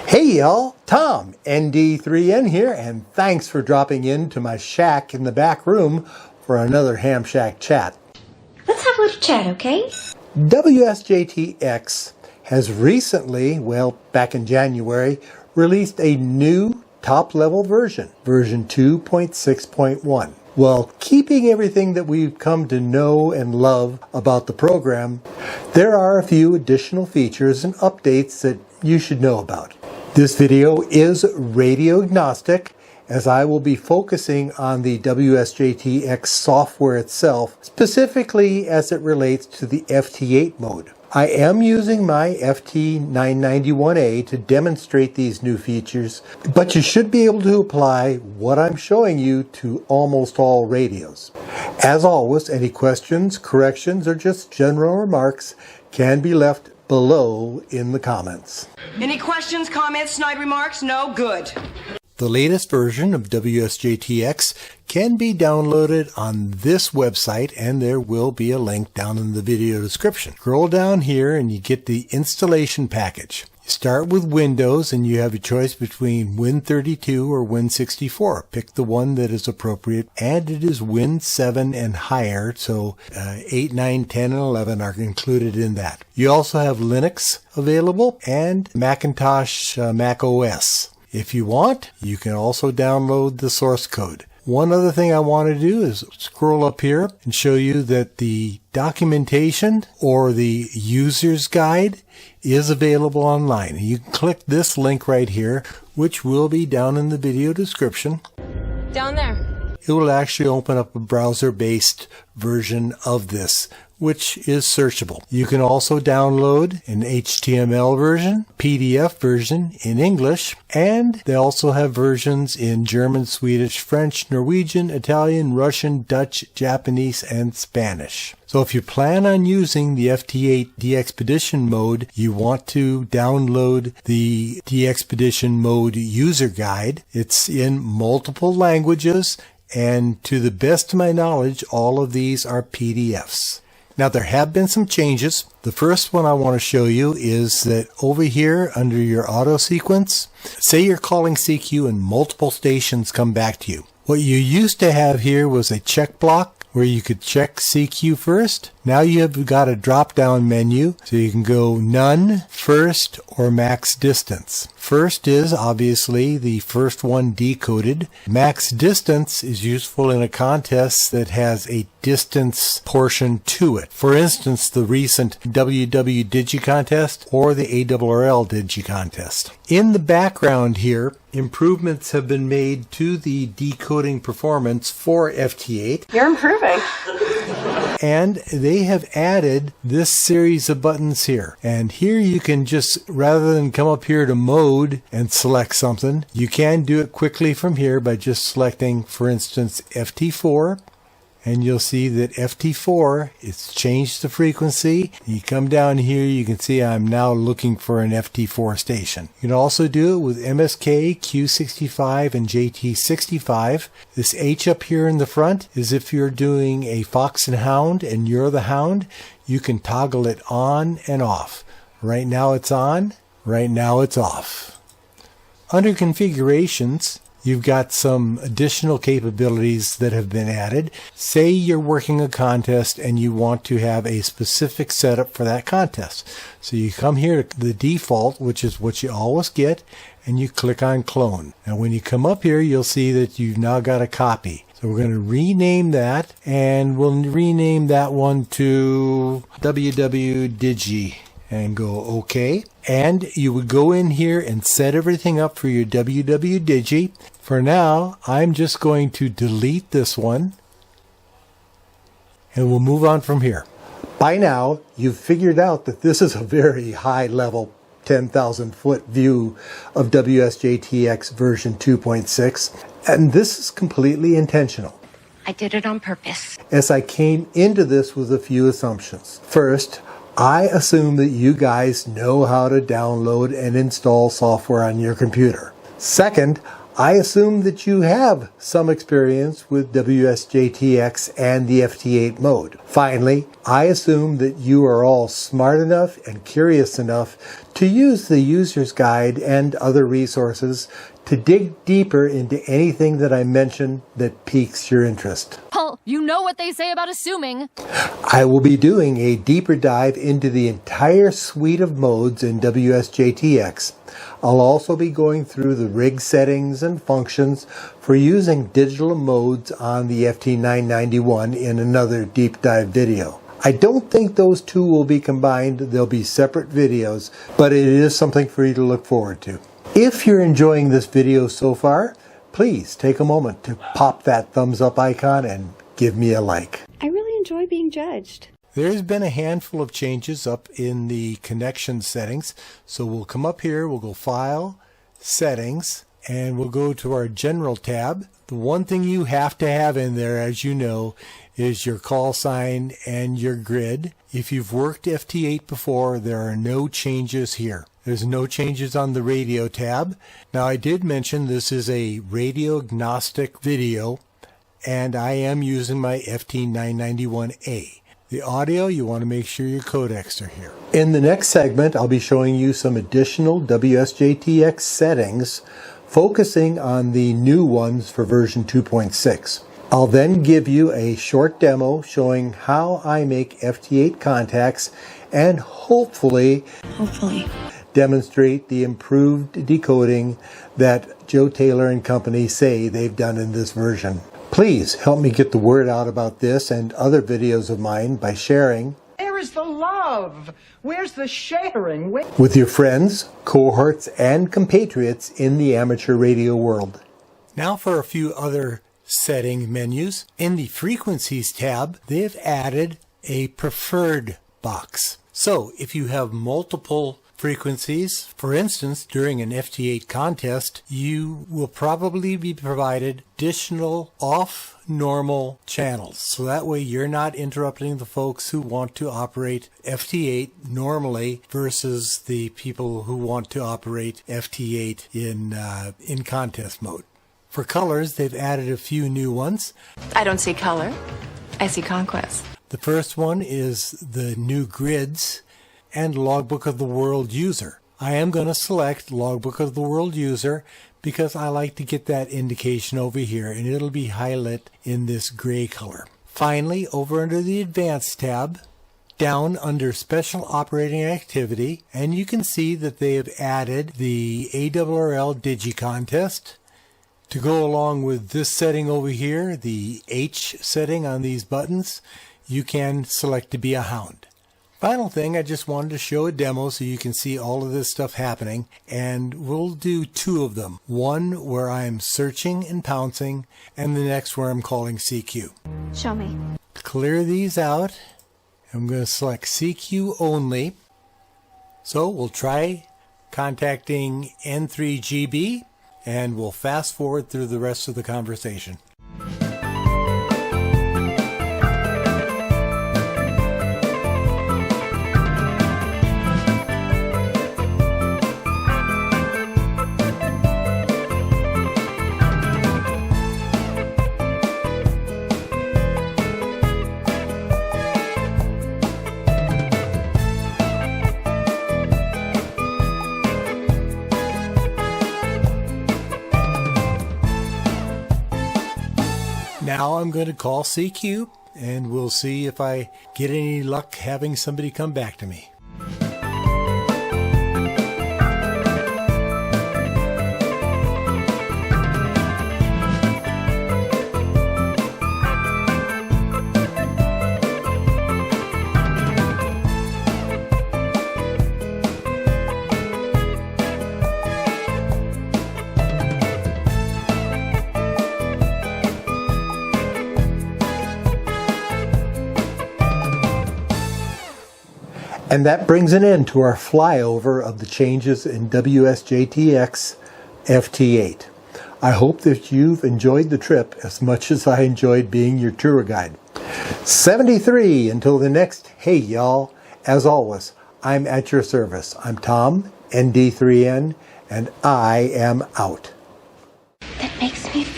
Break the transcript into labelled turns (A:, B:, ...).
A: Hey y'all, Tom, ND3N here, and thanks for dropping into my shack in the back room for another Ham Shack chat.
B: Let's have a little chat, okay?
A: WSJT-x has recently, back in January, released a new top-level version, version 2.6.1. While keeping everything that we've come to know and love about the program, there are a few additional features and updates that you should know about. This video is radio agnostic, as I will be focusing on the WSJT-x software itself, specifically as it relates to the FT8 mode. I am using my FT991A to demonstrate these new features, but you should be able to apply what I'm showing you to almost all radios. As always, any questions, corrections, or just general remarks can be left below in the comments.
C: Any questions, comments, snide remarks? No? Good.
A: The latest version of WSJT-x can be downloaded on this website, and there will be a link down in the video description. Scroll down here and you get the installation package. You start with Windows and you have a choice between Win32 or Win64. Pick the one that is appropriate, and it is Win 7 and higher, so 8, 9, 10, and 11 are included in that. You also have Linux available and Macintosh Mac OS. If you want, you can also download the source code. One other thing I want to do is scroll up here and show you that the documentation or the user's guide is available online. You can click this link right here, which will be down in the video description.
D: Down there.
A: It will actually open up a browser-based version of this, which is searchable. You can also download an HTML version, PDF version in English, and they also have versions in German, Swedish, French, Norwegian, Italian, Russian, Dutch, Japanese, and Spanish. So if you plan on using the FT8 DXpedition mode, you want to download the DXpedition mode user guide. It's in multiple languages, and to the best of my knowledge, all of these are PDFs. Now, there have been some changes. The first one I want to show you is that over here under your auto sequence, say you're calling CQ and multiple stations come back to you. What you used to have here was a check block where you could check CQ first. Now you have got a drop-down menu, so you can go none, first, or max distance. First is obviously the first one decoded. Max distance is useful in a contest that has a distance portion to it. For instance, the recent WW Digi contest or the ARRL Digi contest. In the background here, improvements have been made to the decoding performance for FT8.
D: You're improving.
A: And they have added this series of buttons here. And here you can just, rather than come up here to mode and select something, you can do it quickly from here by just selecting, for instance, FT4. And you'll see that FT4, it's changed the frequency. You come down here, you can see I'm now looking for an FT4 station. You can also do it with MSK, Q65, and JT65. This H up here in the front is if you're doing a Fox and Hound and you're the Hound, you can toggle it on and off. Right now it's on, right now it's off. Under configurations, you've got some additional capabilities that have been added. Say you're working a contest and you want to have a specific setup for that contest. So you come here to the default, which is what you always get, and you click on clone. Now when you come up here, you'll see that you've now got a copy. So we're going to rename that, and we'll rename that one to WW Digi and go OK. And you would go in here and set everything up for your WW Digi. For now, I'm just going to delete this one, and we'll move on from here. By now, you've figured out that this is a very high-level 10,000-foot view of WSJT-x version 2.6, and this is completely intentional.
B: I did it on purpose.
A: As I came into this with a few assumptions. First, I assume that you guys know how to download and install software on your computer. Second, I assume that you have some experience with WSJT-x and the FT8 mode. Finally, I assume that you are all smart enough and curious enough to use the user's guide and other resources to dig deeper into anything that I mention that piques your interest.
E: Well, you know what they say about assuming.
A: I will be doing a deeper dive into the entire suite of modes in WSJT-x. I'll also be going through the rig settings and functions for using digital modes on the FT991 in another deep dive video. I don't think those two will be combined. They'll be separate videos, but it is something for you to look forward to. If you're enjoying this video so far, please take a moment to pop that thumbs up icon and give me a like.
B: I really enjoy being judged.
A: There's been a handful of changes up in the connection settings. So we'll come up here, we'll go File, Settings, and we'll go to our General tab. The one thing you have to have in there, as you know, is your call sign and your grid. If you've worked FT8 before, there are no changes here. There's no changes on the radio tab. Now, I did mention this is a radio agnostic video, and I am using my FT991A. The audio, you want to make sure your codecs are here. In the next segment, I'll be showing you some additional WSJT-x settings, focusing on the new ones for version 2.6. I'll then give you a short demo showing how I make FT8 contacts and hopefully demonstrate the improved decoding that Joe Taylor and company say they've done in this version. Please help me get the word out about this and other videos of mine by sharing.
F: Where is the love? Where's the sharing?
A: With your friends, cohorts, and compatriots in the amateur radio world. Now for a few other setting menus. In the Frequencies tab, they've added a preferred box. So if you have multiple frequencies, for instance, during an FT8 contest, you will probably be provided additional off-normal channels. So that way you're not interrupting the folks who want to operate FT8 normally versus the people who want to operate FT8 in contest mode. For colors, they've added a few new ones.
D: I don't see color. I see conquest.
A: The first one is the new grids and Logbook of the World User. I am going to select Logbook of the World User because I like to get that indication over here, and it'll be highlighted in this gray color. Finally, over under the Advanced tab, down under Special Operating Activity, and you can see that they have added the ARRL Digi Contest. To go along with this setting over here, the H setting on these buttons, you can select to be a hound. Final thing, I just wanted to show a demo so you can see all of this stuff happening, and we'll do two of them. One where I'm searching and pouncing, and the next where I'm calling CQ.
B: Show me.
A: Clear these out. I'm going to select CQ only. So we'll try contacting N3GB, and we'll fast forward through the rest of the conversation. Now I'm going to call CQ, and we'll see if I get any luck having somebody come back to me. And that brings an end to our flyover of the changes in WSJT-x FT8. I hope that you've enjoyed the trip as much as I enjoyed being your tour guide. 73 until the next Hey Y'all. As always, I'm at your service. I'm Tom, ND3N, and I am out.
G: that makes me